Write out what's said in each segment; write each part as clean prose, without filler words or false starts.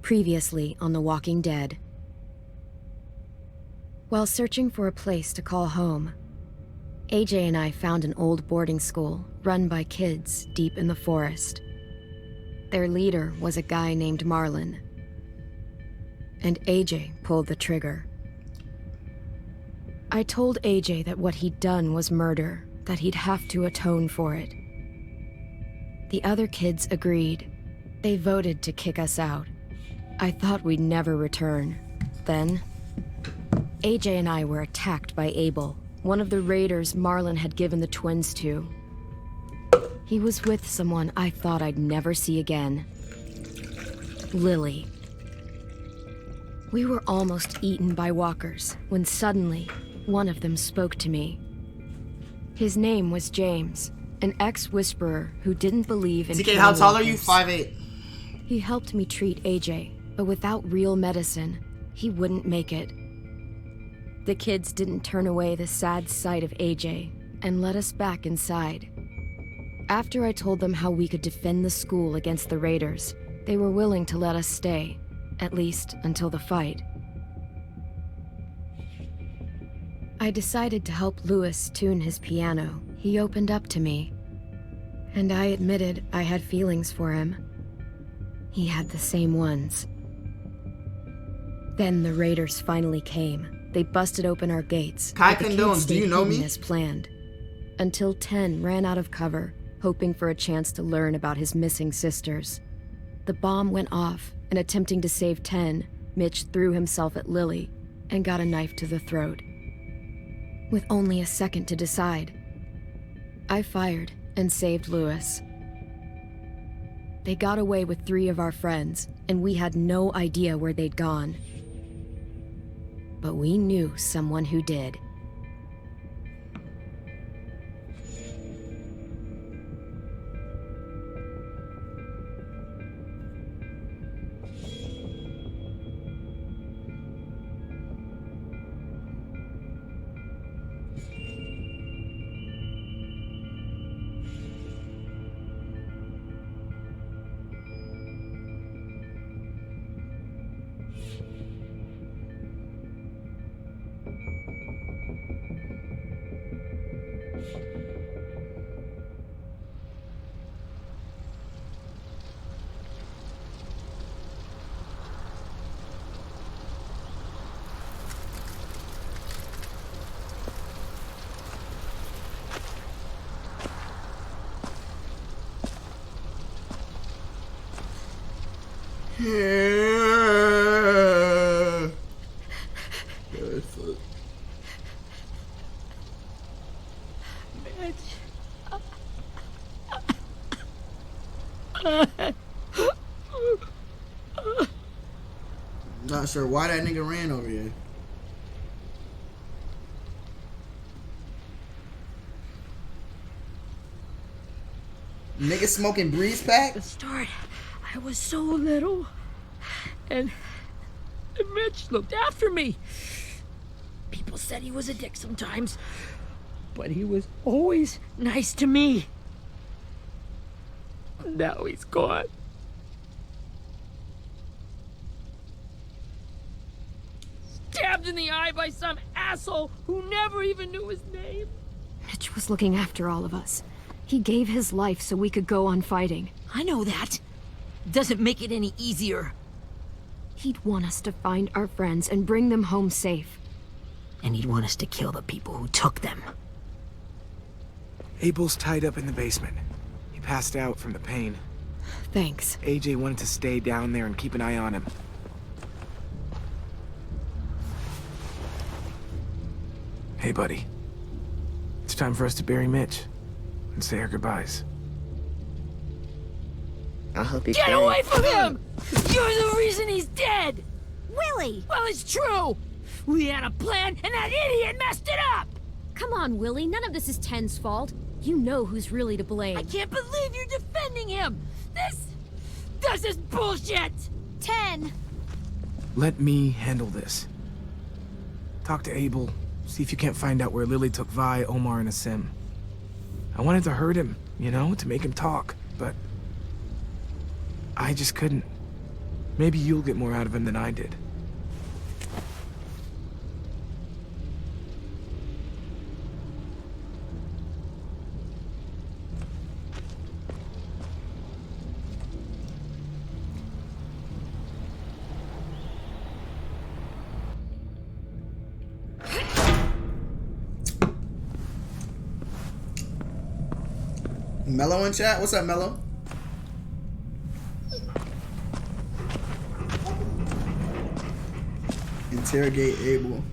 Previously on The Walking Dead. While searching for a place to call home, AJ and I found an old boarding school run by kids deep in the forest. Their leader was a guy named Marlon, and AJ pulled the trigger. I told AJ that what he'd done was murder, that he'd have to atone for it. The other kids agreed. They voted to kick us out. I thought we'd never return. Then, AJ and I were attacked by Abel, one of the raiders Marlon had given the twins to. He was with someone I thought I'd never see again. Lily. We were almost eaten by walkers when suddenly, one of them spoke to me. His name was James, an ex-whisperer who didn't believe in TK, how tall are you? 5'8". He helped me treat AJ, but without real medicine, he wouldn't make it. The kids didn't turn away the sad sight of AJ and let us back inside. After I told them how we could defend the school against the raiders, they were willing to let us stay, at least until the fight. I decided to help Lewis tune his piano. He opened up to me, and I admitted I had feelings for him. He had the same ones. Then the raiders finally came. They busted open our gates. Kai condones, do you know me? As planned. Until 10 ran out of cover, hoping for a chance to learn about his missing sisters. The bomb went off, and attempting to save 10, Mitch threw himself at Lily and got a knife to the throat. With only a second to decide, I fired and saved Lewis. They got away with 3 of our friends, and we had no idea where they'd gone. But we knew someone who did. Not sure why that nigga ran over here. Nigga smoking breeze pack? At the start, I was so little, and Mitch looked after me. People said he was a dick sometimes, but he was always nice to me. Now he's gone. Stabbed in the eye by some asshole who never even knew his name. Mitch was looking after all of us. He gave his life so we could go on fighting. I know that. Doesn't make it any easier. He'd want us to find our friends and bring them home safe. And he'd want us to kill the people who took them. Abel's tied up in the basement. He passed out from the pain. Thanks. AJ wanted to stay down there and keep an eye on him. Hey, buddy. It's time for us to bury Mitch and say our goodbyes. I hope he Get away from him! You're the reason he's dead! Willie! Well, it's true! We had a plan, and that idiot messed it up! Come on, Willie. None of this is Ten's fault. You know who's really to blame. I can't believe you're defending him! This is bullshit! 10! Let me handle this. Talk to Abel. See if you can't find out where Lily took Vi, Omar, and Asim. I wanted to hurt him, you know, to make him talk, but I just couldn't. Maybe you'll get more out of him than I did. Mello in chat? What's up, Mello? Interrogate Abel.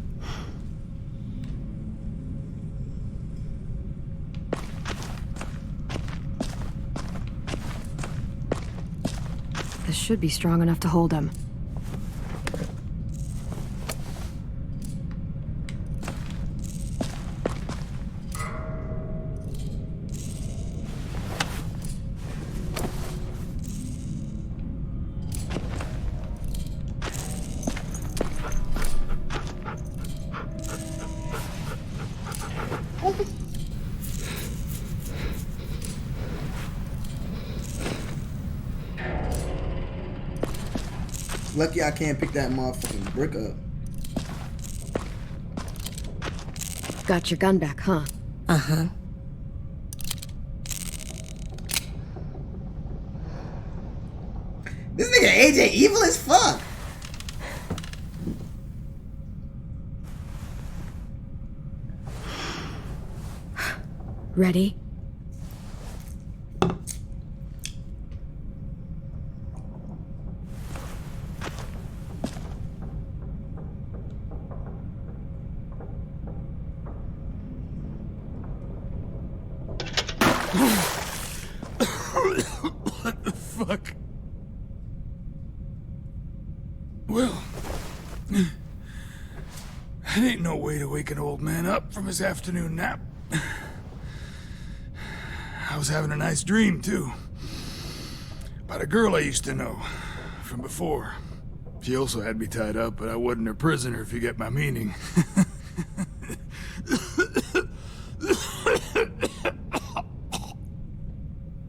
This should be strong enough to hold him. Lucky I can't pick that motherfucking brick up. Got your gun back, huh? Uh-huh. This nigga AJ evil as fuck. Ready? What the fuck? Well, that ain't no way to wake an old man up from his afternoon nap. I was having a nice dream, too. About a girl I used to know from before. She also had me tied up, but I wasn't her prisoner, if you get my meaning.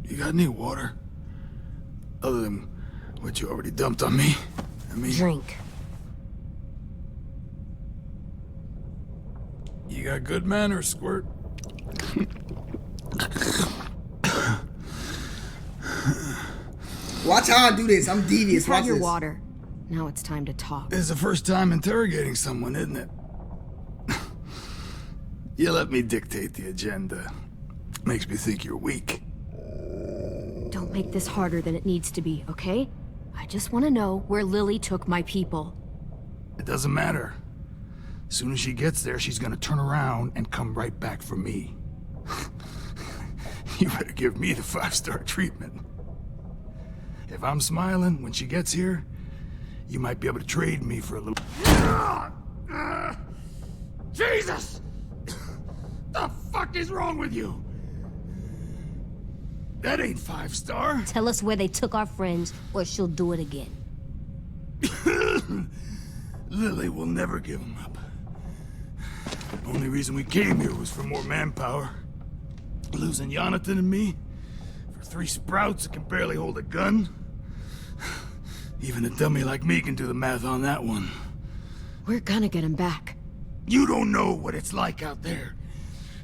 You got any water? Other than what you already dumped on me? I mean... Drink. You got good manners, Squirt. Watch how I do this. I'm devious. Have Watch your this. water. Now it's time to talk. It's the first time interrogating someone, isn't it? You let me dictate the agenda. Makes me think you're weak. Don't make this harder than it needs to be, okay? I just want to know where Lily took my people. It doesn't matter. As soon as she gets there, she's gonna turn around and come right back for me. You better give me the 5-star treatment. If I'm smiling when she gets here, you might be able to trade me for a little... Jesus! The fuck is wrong with you? That ain't 5-star. Tell us where they took our friends, or she'll do it again. Lily will never give them up. Only reason we came here was for more manpower. Losing Jonathan and me for 3 sprouts that can barely hold a gun. Even a dummy like me can do the math on that one. We're gonna get him back. You don't know what it's like out there.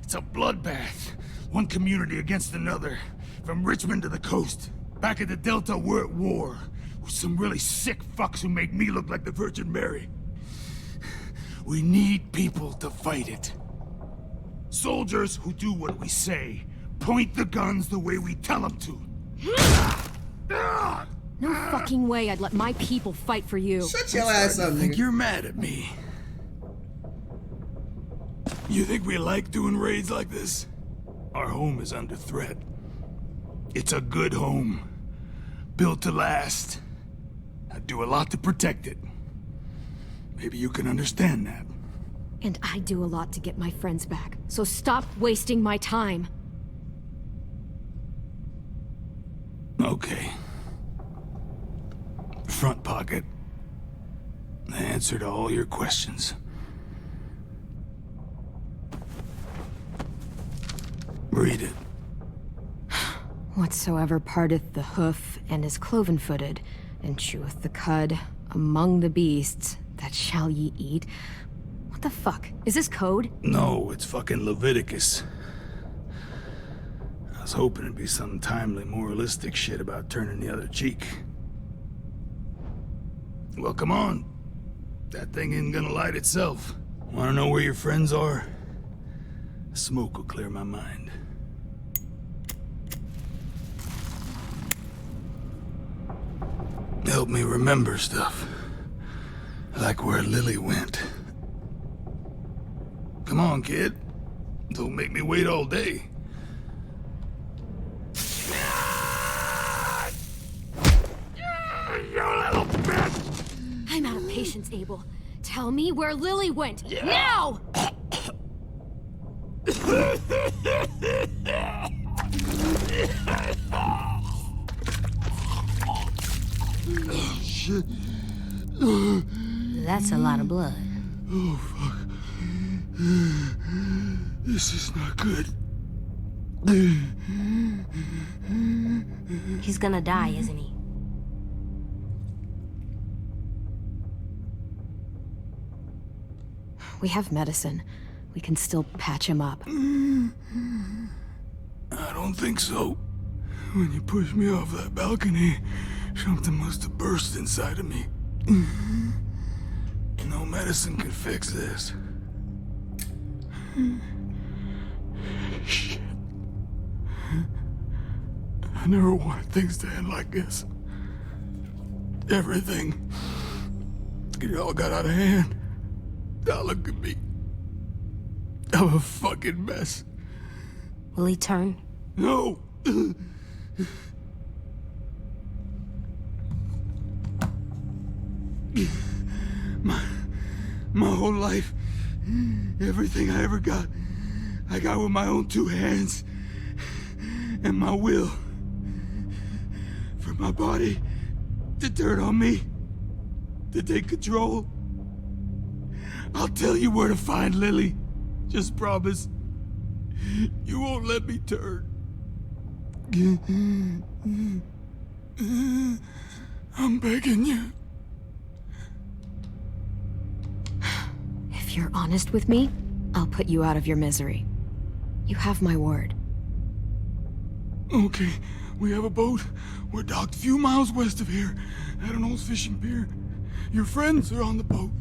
It's a bloodbath. One community against another. From Richmond to the coast. Back at the Delta, we're at war. With some really sick fucks who make me look like the Virgin Mary. We need people to fight it. Soldiers who do what we say. Point the guns the way we tell them to. No fucking way I'd let my people fight for you. Shut your ass up, I think nigga. you're mad at me. You think we like doing raids like this? Our home is under threat. It's a good home. Built to last. I do a lot to protect it. Maybe you can understand that. And I do a lot to get my friends back. So stop wasting my time. Okay. Front pocket. The answer to all your questions. Read it. Whatsoever parteth the hoof and is cloven-footed and cheweth the cud among the beasts that shall ye eat. What the fuck? Is this code? No, it's fucking Leviticus. I was hoping it'd be some timely, moralistic shit about turning the other cheek. Well, come on. That thing ain't gonna light itself. Wanna know where your friends are? Smoke will clear my mind. Help me remember stuff. Like where Lily went. Come on, kid. Don't make me wait all day. You little bitch! I'm out of patience, Abel. Tell me where Lily went. Now! Shit. That's a lot of blood. Oh, fuck. This is not good. He's gonna die, isn't he? We have medicine. We can still patch him up. I don't think so. When you pushed me off that balcony, something must have burst inside of me. No medicine can fix this. Shit. I never wanted things to end like this. Everything. It all got out of hand. Now look at me. I'm a fucking mess. Will he turn? No! My whole life, everything I ever got, I got with my own two hands and my will. For my body to turn on me, to take control. I'll tell you where to find Lily. Just promise. You won't let me turn. I'm begging you. If you're honest with me, I'll put you out of your misery. You have my word. Okay, we have a boat. We're docked a few miles west of here at an old fishing pier. Your friends are on the boat.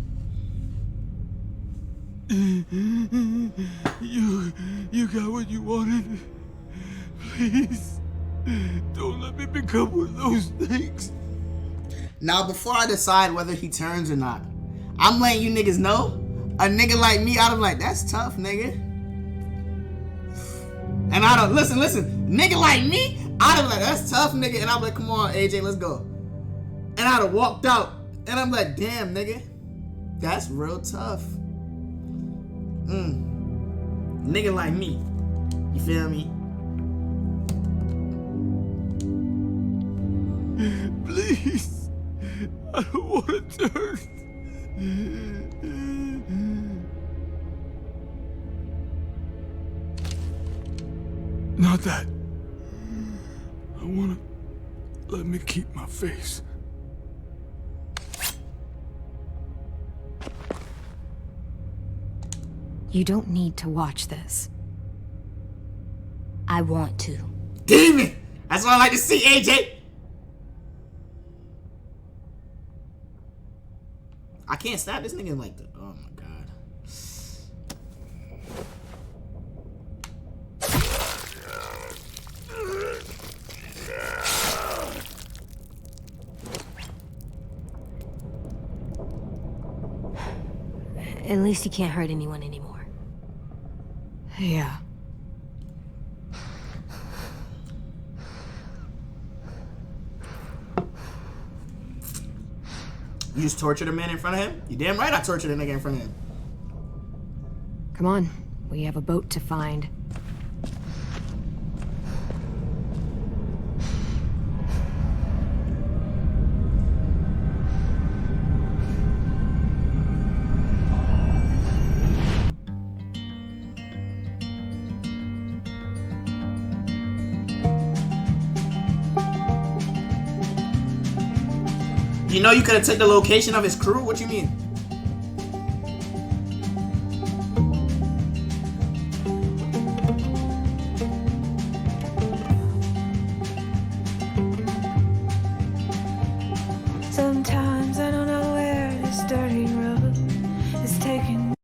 You got what you wanted. Please, don't let me become one of those things. Now, before I decide whether he turns or not, I'm letting you niggas know, a nigga like me, I'd be like, that's tough, nigga. And I don't, listen, nigga like me, I'd be like, that's tough, nigga. And I'm like, come on, AJ, let's go. And I'd have walked out, and I'm like, damn, nigga, that's real tough. Nigga like me, you feel me? Please, I don't want to turn. Not that. I want to let me keep my face. You don't need to watch this. I want to. Damn it! That's what I like to see, AJ. I can't stop this nigga like that. Oh my god. At least he can't hurt anyone anymore. Yeah. You just tortured a man in front of him? You damn right I tortured a nigga in front of him. Come on, we have a boat to find. You know you could have took the location of his crew? What you mean? Sometimes I don't know where this dirty road is taking me.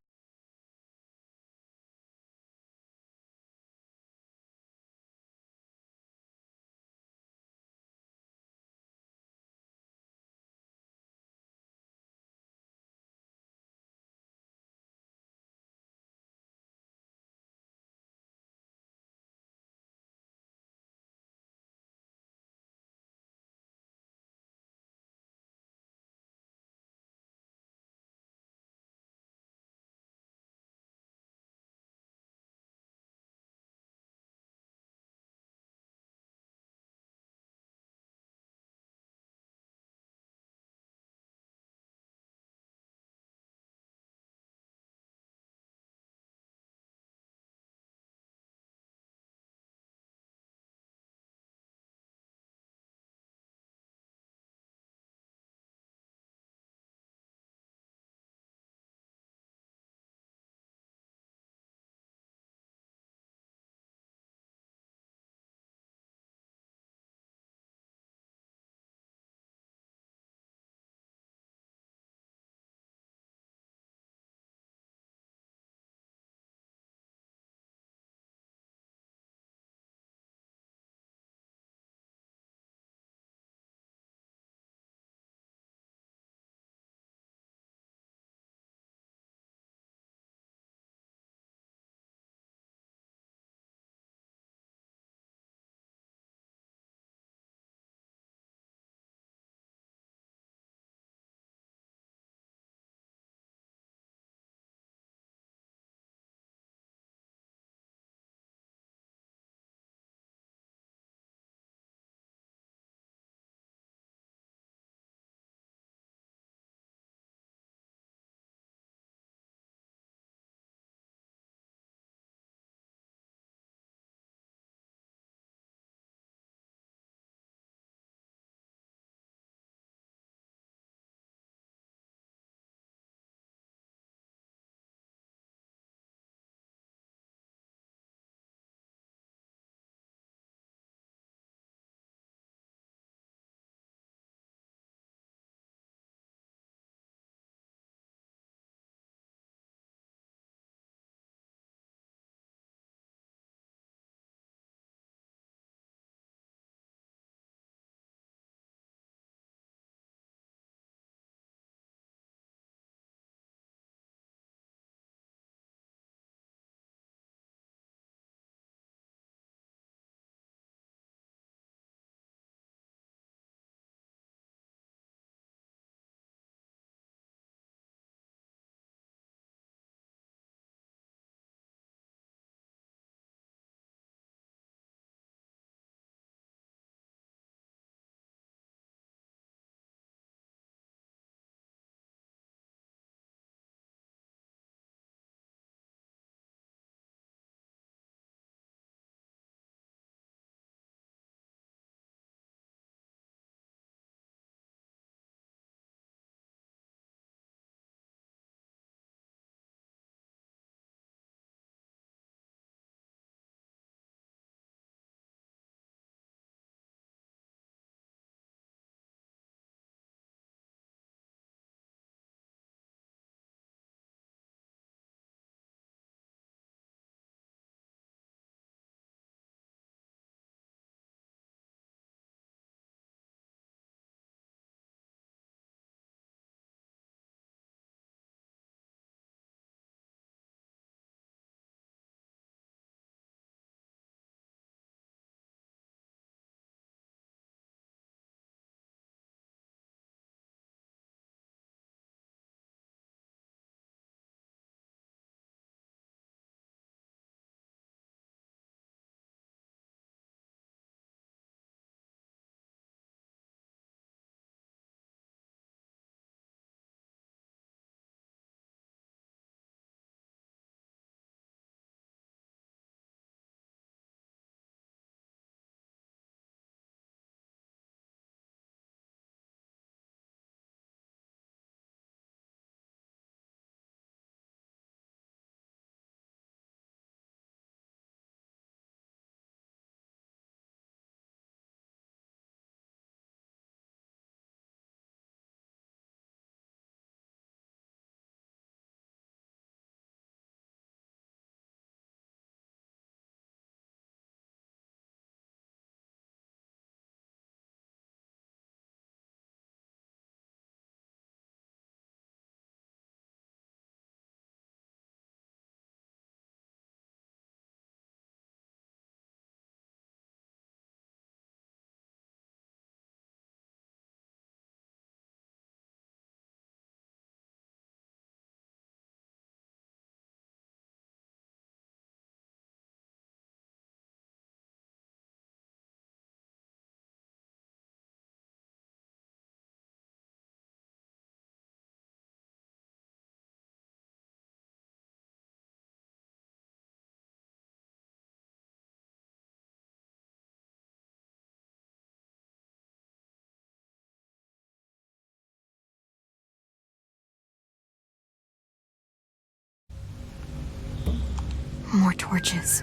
More torches.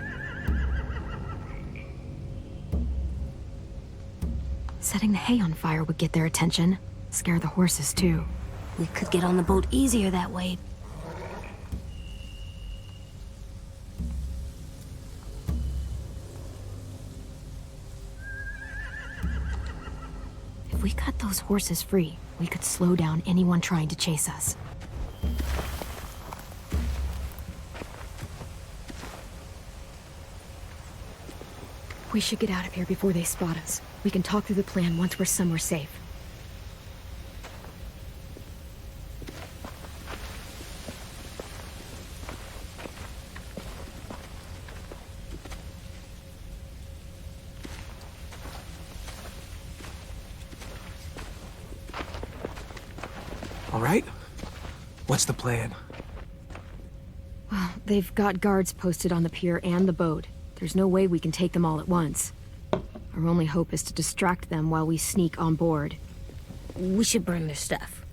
Setting the hay on fire would get their attention. Scare the horses, too. We could get on the boat easier that way. If we cut those horses free, we could slow down anyone trying to chase us. We should get out of here before they spot us. We can talk through the plan once we're somewhere safe. All right? What's the plan? Well, they've got guards posted on the pier and the boat. There's no way we can take them all at once. Our only hope is to distract them while we sneak on board. We should burn their stuff.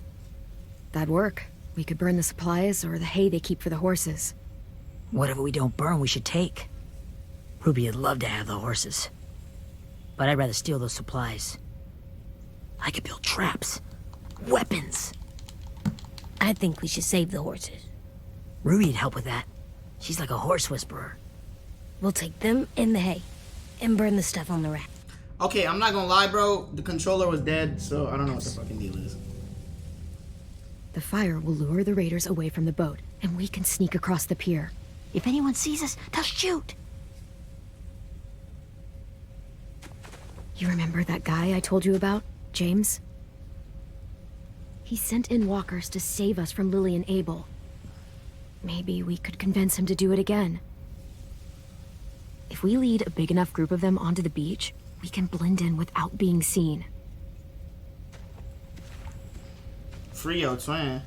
That'd work. We could burn the supplies or the hay they keep for the horses. Whatever we don't burn, we should take. Ruby would love to have the horses. But I'd rather steal those supplies. I could build traps. Weapons. I think we should save the horses. Ruby'd help with that. She's like a horse whisperer. We'll take them in the hay and burn the stuff on the raft. Okay, I'm not gonna lie, bro. The controller was dead, so I don't know what the fucking deal is. The fire will lure the raiders away from the boat, and we can sneak across the pier. If anyone sees us, they'll shoot. You remember that guy I told you about, James? He sent in walkers to save us from Lily and Abel. Maybe we could convince him to do it again. If we lead a big enough group of them onto the beach, we can blend in without being seen. Free your twin.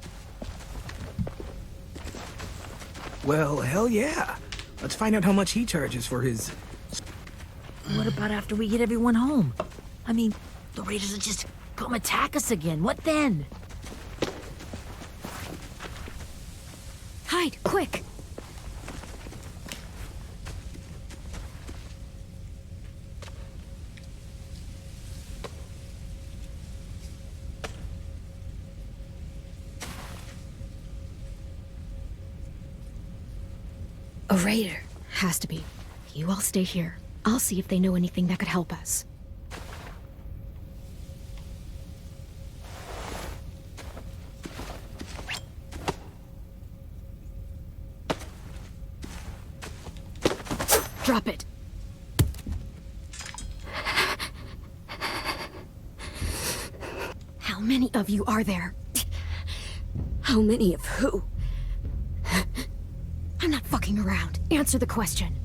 Well, hell yeah. Let's find out how much he charges for his... What about after we get everyone home? I mean, the raiders will just come attack us again. What then? Hide, quick! A raider. Has to be. You all stay here. I'll see if they know anything that could help us. Drop it. How many of you are there? How many of who? I'm not fucking around. Answer the question.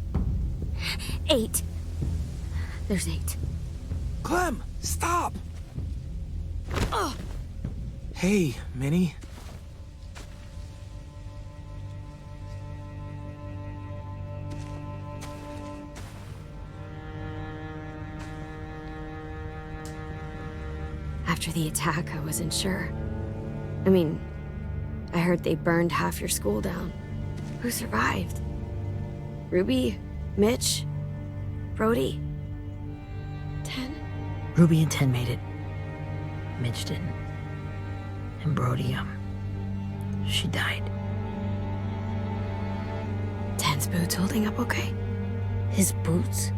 8. There's 8. Clem, stop! Hey, Minnie. After the attack, I wasn't sure. I mean, I heard they burned half your school down. Who survived? Ruby? Mitch? Brody? 10? Ruby and 10 made it. Mitch didn't. And Brody, she died. 10's boots holding up okay? His boots?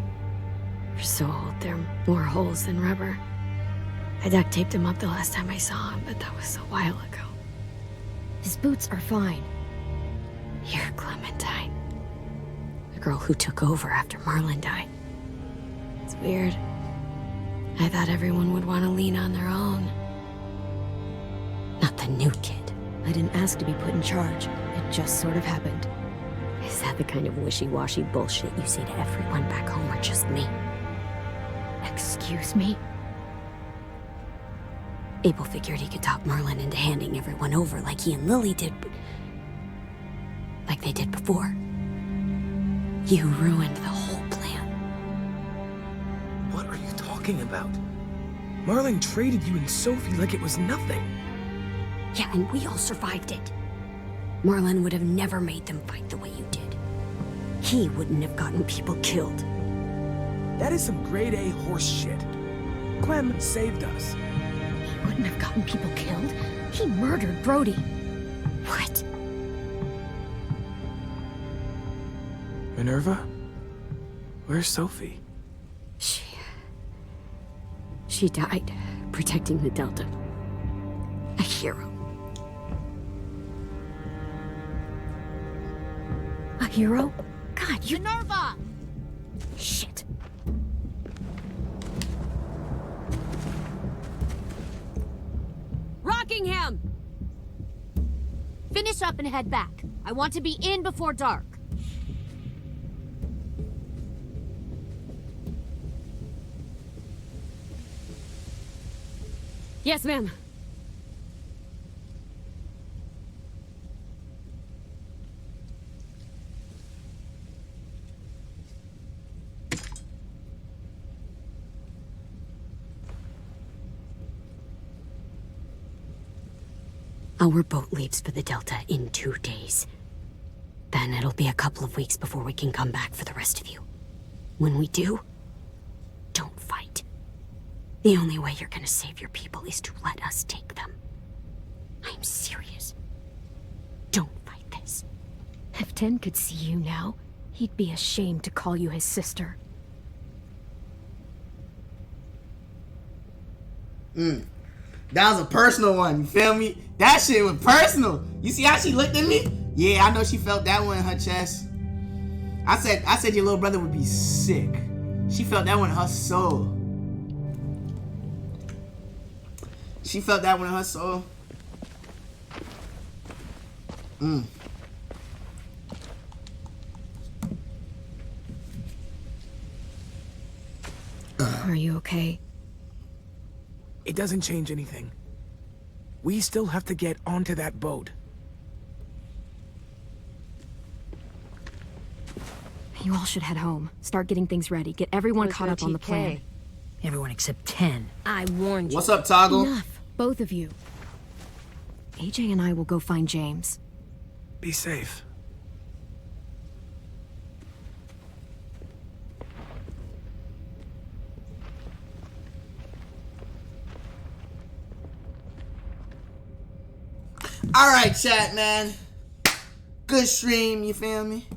They're so old, there are more holes than rubber. I duct taped him up the last time I saw him, but that was a while ago. His boots are fine. You're Clementine. The girl who took over after Marlon died. It's weird. I thought everyone would want to lean on their own. Not the new kid. I didn't ask to be put in charge. It just sort of happened. Is that the kind of wishy-washy bullshit you say to everyone back home or just me? Excuse me? Abel figured he could talk Marlon into handing everyone over like he and Lily did, but... like they did before. You ruined the whole plan. What are you talking about? Marlon traded you and Sophie like it was nothing. Yeah, and we all survived it. Marlon would have never made them fight the way you did. he wouldn't have gotten people killed. That is some grade A horse shit. Clem saved us. He wouldn't have gotten people killed. He murdered Brody. What? Minerva? Where's Sophie? She died protecting the Delta. A hero. A hero? God, you... Minerva! Shit. Rockingham! Finish up and head back. I want to be in before dark. Yes, ma'am. Our boat leaves for the Delta in 2 days. Then it'll be a couple of weeks before we can come back for the rest of you. When we do, don't fight. The only way you're gonna save your people is to let us take them. I'm serious. Don't fight this. If Ten could see you now, he'd be ashamed to call you his sister. That was a personal one, you feel me? That shit was personal. You see how she looked at me? Yeah, I know she felt that one in her chest. I said your little brother would be sick. She felt that one in her soul. She felt that one in her soul. Are you okay? It doesn't change anything. We still have to get onto that boat. You all should head home. Start getting things ready. Get everyone caught up on the plan. Everyone except 10. I warned you. What's up, Toggle? Enough, both of you. AJ and I will go find James. Be safe. Alright, chat, man. Good stream, you feel me?